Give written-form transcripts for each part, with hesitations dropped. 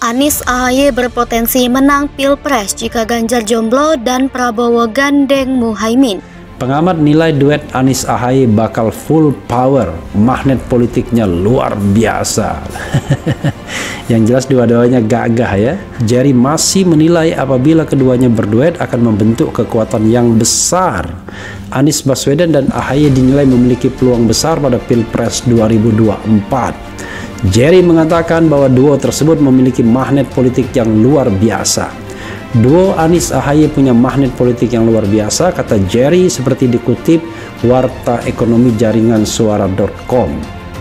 Anies AHY berpotensi menang Pilpres jika Ganjar jomblo dan Prabowo gandeng Muhaimin. Pengamat nilai duet Anies AHY bakal full power, magnet politiknya luar biasa. Yang jelas dua-duanya gagah ya. Jerry masih menilai apabila keduanya berduet akan membentuk kekuatan yang besar. Anies Baswedan dan AHY dinilai memiliki peluang besar pada Pilpres 2024. Jerry mengatakan bahwa duo tersebut memiliki magnet politik yang luar biasa. Duo Anies AHY punya magnet politik yang luar biasa, kata Jerry seperti dikutip warta ekonomi jaringan suara.com.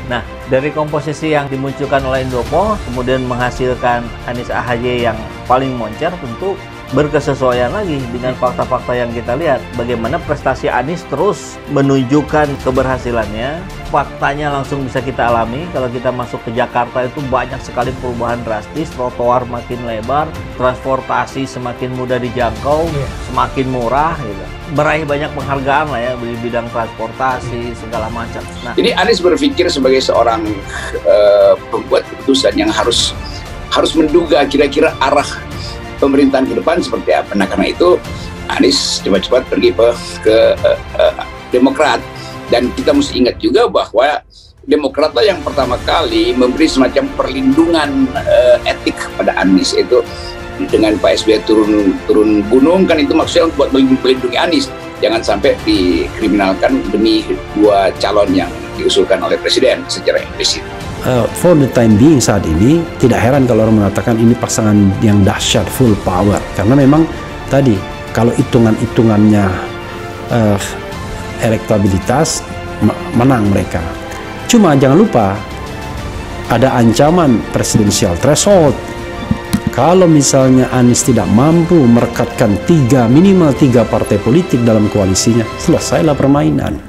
Nah, dari komposisi yang dimunculkan oleh Indopo, kemudian menghasilkan Anies AHY yang paling moncer, tentu berkesesuaian lagi dengan fakta-fakta yang kita lihat. Bagaimana prestasi Anies terus menunjukkan keberhasilannya. Faktanya langsung bisa kita alami. Kalau kita masuk ke Jakarta itu banyak sekali perubahan drastis. Trotoar makin lebar, transportasi semakin mudah dijangkau, semakin murah gitu. Meraih banyak penghargaan lah ya di bidang transportasi segala macam. Nah, jadi Anies berpikir sebagai seorang pembuat keputusan yang harus menduga kira-kira arah pemerintahan ke depan seperti apa. Nah, karena itu Anies cepat-cepat pergi ke Demokrat. Dan kita mesti ingat juga bahwa Demokratlah yang pertama kali memberi semacam perlindungan etik pada Anies. Itu dengan Pak SBY turun gunung, kan itu maksudnya buat melindungi Anies. Jangan sampai dikriminalkan demi dua calon yang diusulkan oleh Presiden secara implisit. For the time being saat ini tidak heran kalau orang mengatakan ini pasangan yang dahsyat, full power, karena memang tadi kalau hitungannya elektabilitas menang mereka. Cuma jangan lupa ada ancaman presidensial threshold. Kalau misalnya Anies tidak mampu merekatkan minimal tiga partai politik dalam koalisinya, selesailah permainan.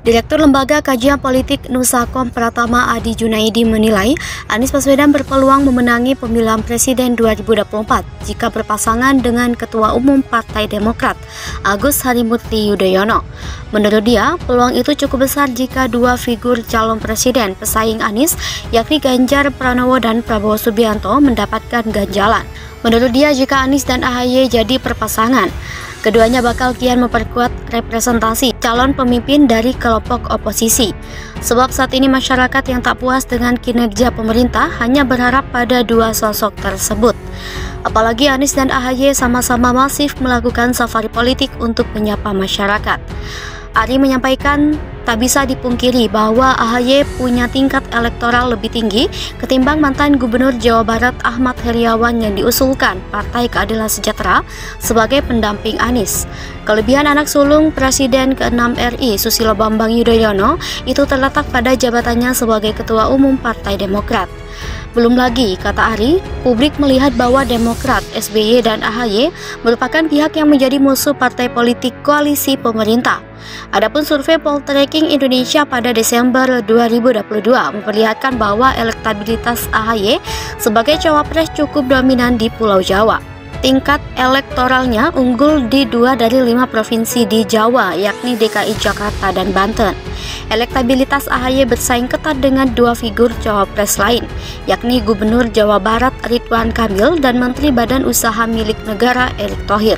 Direktur Lembaga Kajian Politik Nusakom Pratama Adi Junaidi menilai Anies Baswedan berpeluang memenangi pemilihan presiden 2024 jika berpasangan dengan Ketua Umum Partai Demokrat, Agus Harimurti Yudhoyono. Menurut dia, peluang itu cukup besar jika dua figur calon presiden pesaing Anies, yakni Ganjar Pranowo dan Prabowo Subianto, mendapatkan ganjalan. Menurut dia, jika Anies dan AHY jadi perpasangan, keduanya bakal kian memperkuat representasi calon pemimpin dari kelompok oposisi. Sebab saat ini masyarakat yang tak puas dengan kinerja pemerintah hanya berharap pada dua sosok tersebut. Apalagi Anies dan AHY sama-sama masif melakukan safari politik untuk menyapa masyarakat. Ari menyampaikan tak bisa dipungkiri bahwa AHY punya tingkat elektoral lebih tinggi ketimbang mantan Gubernur Jawa Barat Ahmad Heriawan yang diusulkan Partai Keadilan Sejahtera sebagai pendamping Anies. Kelebihan anak sulung Presiden ke-6 RI Susilo Bambang Yudhoyono itu terletak pada jabatannya sebagai Ketua Umum Partai Demokrat. Belum lagi, kata Ari, publik melihat bahwa Demokrat, SBY dan AHY merupakan pihak yang menjadi musuh partai politik koalisi pemerintah. Adapun survei Poltreking Indonesia pada Desember 2022 memperlihatkan bahwa elektabilitas AHY sebagai cawapres cukup dominan di Pulau Jawa. Tingkat elektoralnya unggul di 2 dari 5 provinsi di Jawa, yakni DKI Jakarta dan Banten. Elektabilitas AHY bersaing ketat dengan dua figur cawapres lain, yakni Gubernur Jawa Barat Ridwan Kamil dan Menteri Badan Usaha Milik Negara Erick Thohir.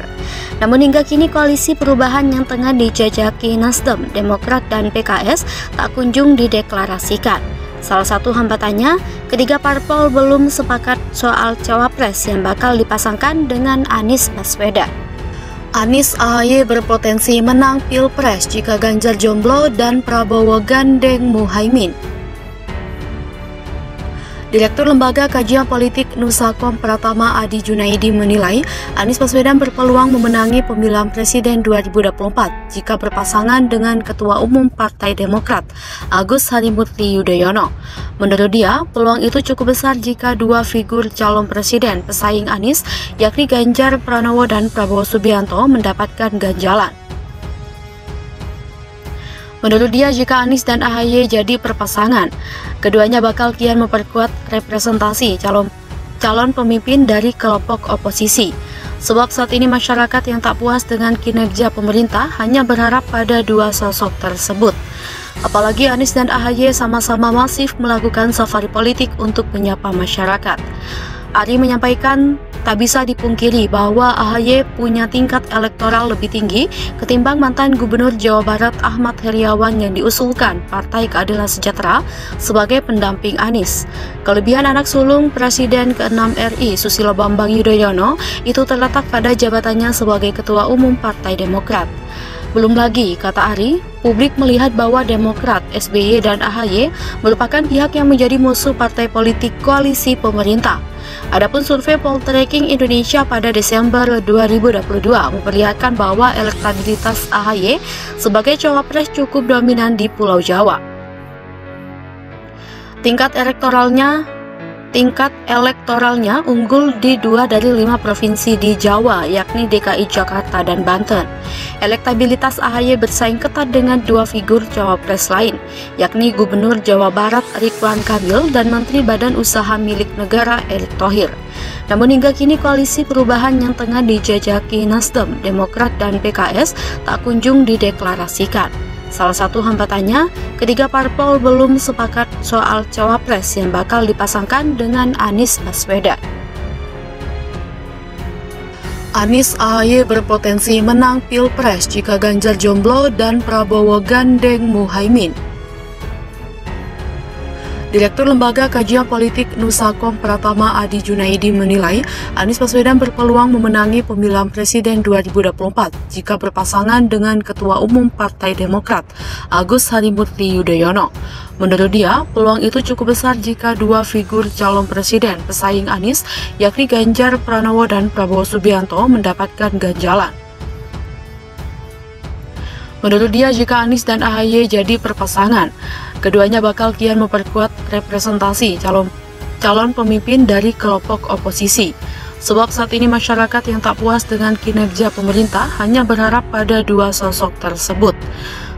Namun hingga kini koalisi perubahan yang tengah dijajaki Nasdem, Demokrat dan PKS tak kunjung dideklarasikan. Salah satu hambatannya, ketiga parpol belum sepakat soal cawapres yang bakal dipasangkan dengan Anies Baswedan. Anies AHY berpotensi menang Pilpres jika Ganjar jomblo dan Prabowo gandeng Muhaimin. Direktur Lembaga Kajian Politik Nusakom Pratama Adi Junaidi menilai Anies Baswedan berpeluang memenangi pemilihan presiden 2024 jika berpasangan dengan Ketua Umum Partai Demokrat, Agus Harimurti Yudhoyono. Menurut dia, peluang itu cukup besar jika dua figur calon presiden pesaing Anies, yakni Ganjar Pranowo dan Prabowo Subianto, mendapatkan ganjalan. Menurut dia, jika Anies dan AHY jadi perpasangan, keduanya bakal kian memperkuat representasi calon pemimpin dari kelompok oposisi. Sebab saat ini masyarakat yang tak puas dengan kinerja pemerintah hanya berharap pada dua sosok tersebut. Apalagi Anies dan AHY sama-sama masif melakukan safari politik untuk menyapa masyarakat. Ari menyampaikan, tak bisa dipungkiri bahwa AHY punya tingkat elektoral lebih tinggi ketimbang mantan Gubernur Jawa Barat Ahmad Heriawan yang diusulkan Partai Keadilan Sejahtera sebagai pendamping Anies. Kelebihan anak sulung Presiden ke-6 RI Susilo Bambang Yudhoyono itu terletak pada jabatannya sebagai Ketua Umum Partai Demokrat. Belum lagi, kata Ari, publik melihat bahwa Demokrat, SBY, dan AHY merupakan pihak yang menjadi musuh partai politik koalisi pemerintah. Adapun survei Poltreking Indonesia pada Desember 2022 memperlihatkan bahwa elektabilitas AHY sebagai cawapres cukup dominan di Pulau Jawa. Tingkat elektoralnya unggul di 2 dari 5 provinsi di Jawa, yakni DKI Jakarta dan Banten. Elektabilitas AHY bersaing ketat dengan 2 figur cawapres lain, yakni Gubernur Jawa Barat Ridwan Kamil dan Menteri Badan Usaha Milik Negara Erick Thohir. Namun hingga kini koalisi perubahan yang tengah dijajaki Nasdem, Demokrat, dan PKS tak kunjung dideklarasikan. Salah satu hambatannya, ketiga parpol belum sepakat soal cawapres yang bakal dipasangkan dengan Anies Baswedan. Anies AHY berpotensi menang Pilpres jika Ganjar jomblo dan Prabowo gandeng Muhaimin. Direktur Lembaga Kajian Politik Nusakom Pratama Adi Junaidi menilai Anies Baswedan berpeluang memenangi pemilihan presiden 2024 jika berpasangan dengan Ketua Umum Partai Demokrat Agus Harimurti Yudhoyono. Menurut dia, peluang itu cukup besar jika dua figur calon presiden pesaing Anies, yakni Ganjar Pranowo dan Prabowo Subianto, mendapatkan ganjalan. Menurut dia, jika Anies dan AHY jadi perpasangan, keduanya bakal kian memperkuat representasi calon pemimpin dari kelompok oposisi. Sebab saat ini masyarakat yang tak puas dengan kinerja pemerintah hanya berharap pada dua sosok tersebut.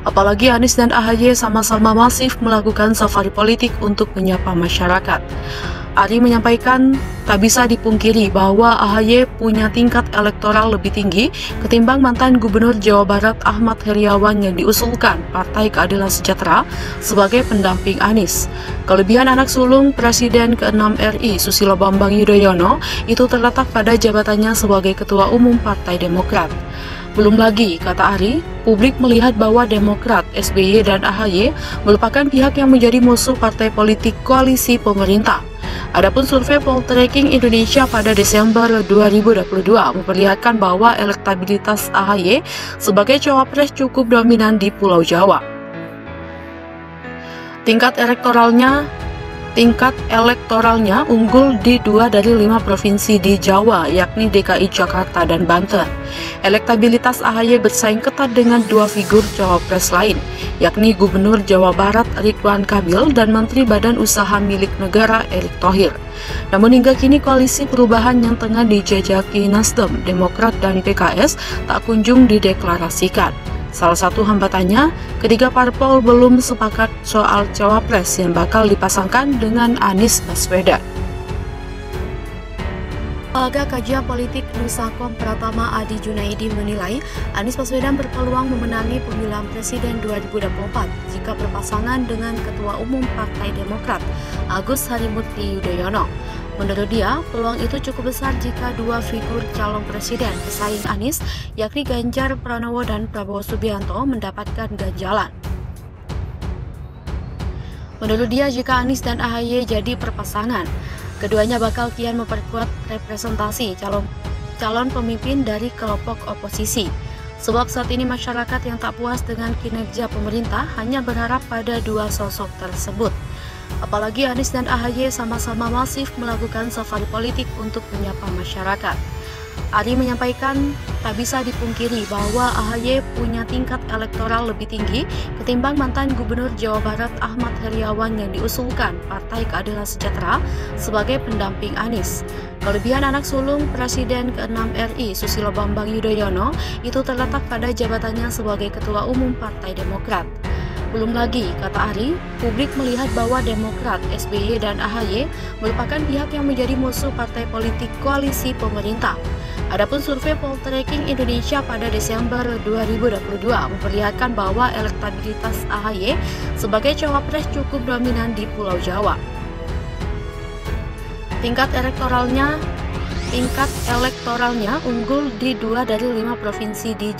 Apalagi Anies dan AHY sama-sama masif melakukan safari politik untuk menyapa masyarakat. Ari menyampaikan, tak bisa dipungkiri bahwa AHY punya tingkat elektoral lebih tinggi ketimbang mantan Gubernur Jawa Barat Ahmad Heriawan yang diusulkan Partai Keadilan Sejahtera sebagai pendamping Anies. Kelebihan anak sulung Presiden ke-6 RI Susilo Bambang Yudhoyono itu terletak pada jabatannya sebagai Ketua Umum Partai Demokrat. Belum lagi, kata Ari, publik melihat bahwa Demokrat, SBY, dan AHY merupakan pihak yang menjadi musuh partai politik koalisi pemerintah. Adapun survei Poltreking Indonesia pada Desember 2022 memperlihatkan bahwa elektabilitas AHY sebagai cawapres cukup dominan di Pulau Jawa. Tingkat elektoralnya unggul di 2 dari 5 provinsi di Jawa, yakni DKI Jakarta dan Banten. Elektabilitas AHY bersaing ketat dengan 2 figur cawapres lain, yakni Gubernur Jawa Barat Ridwan Kamil dan Menteri Badan Usaha Milik Negara Erick Thohir. Namun hingga kini koalisi perubahan yang tengah dijajaki Nasdem, Demokrat, dan PKS tak kunjung dideklarasikan. Salah satu hambatannya, ketiga parpol belum sepakat soal cawapres yang bakal dipasangkan dengan Anies Baswedan. Lembaga Kajian Politik Nusakom Pratama Adi Junaidi menilai Anies Baswedan berpeluang memenangi pemilihan presiden 2024 jika berpasangan dengan Ketua Umum Partai Demokrat Agus Harimurti Yudhoyono. Menurut dia, peluang itu cukup besar jika dua figur calon presiden pesaing Anies, yakni Ganjar Pranowo dan Prabowo Subianto, mendapatkan ganjalan. Menurut dia, jika Anies dan AHY jadi perpasangan, keduanya bakal kian memperkuat representasi calon pemimpin dari kelompok oposisi. Sebab saat ini masyarakat yang tak puas dengan kinerja pemerintah hanya berharap pada dua sosok tersebut. Apalagi Anies dan AHY sama-sama masif melakukan safari politik untuk menyapa masyarakat. Ari menyampaikan, tak bisa dipungkiri bahwa AHY punya tingkat elektoral lebih tinggi ketimbang mantan Gubernur Jawa Barat Ahmad Heriawan yang diusulkan Partai Keadilan Sejahtera sebagai pendamping Anies. Kelebihan anak sulung Presiden ke-6 RI Susilo Bambang Yudhoyono itu terletak pada jabatannya sebagai Ketua Umum Partai Demokrat. Belum lagi, kata Ari, publik melihat bahwa Demokrat, SBY, dan AHY merupakan pihak yang menjadi musuh partai politik koalisi pemerintah. Adapun survei Poltreking Indonesia pada Desember 2022 memperlihatkan bahwa elektabilitas AHY sebagai cawapres cukup dominan di Pulau Jawa. Tingkat elektoralnya unggul di 2 dari 5 provinsi di